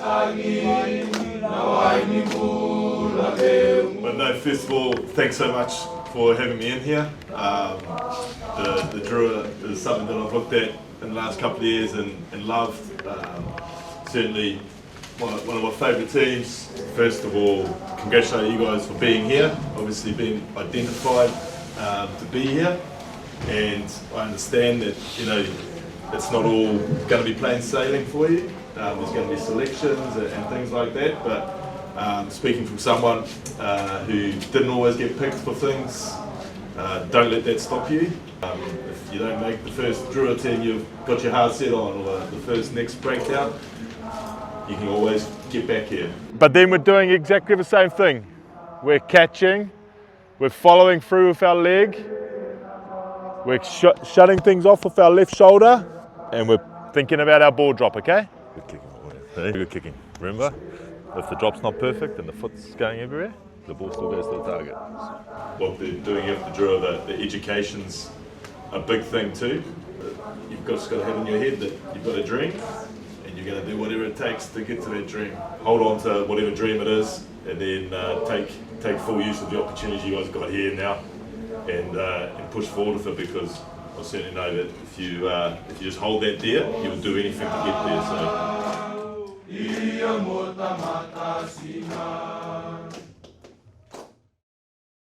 But no, first of all, thanks so much for having me in here. The Drua is something that I've looked at in the last couple of years and loved. Certainly one of my favourite teams. First of all, congratulate you guys for being here, obviously being identified to be here. And I understand that, you know, it's not all going to be plain sailing for you. There's going to be selections and things like that, but speaking from someone who didn't always get picked for things, don't let that stop you. If you don't make the first Drua team you've got your heart set on, or the first next breakdown, you can always get back here. But then we're doing exactly the same thing. We're catching, we're following through with our leg, we're shutting things off with our left shoulder, and we're thinking about our ball drop, okay? Good kicking, boy. Good kicking. Remember, if the drop's not perfect and the foot's going everywhere, the ball still goes to the target. What they're doing here for Drua, the education's a big thing too. You've just got to have in your head that you've got a dream, and you're going to do whatever it takes to get to that dream. Hold on to whatever dream it is, and then take full use of the opportunities you guys got here now, and push forward with it, because I certainly know that if you just hold that there, you'll do anything to get there. So.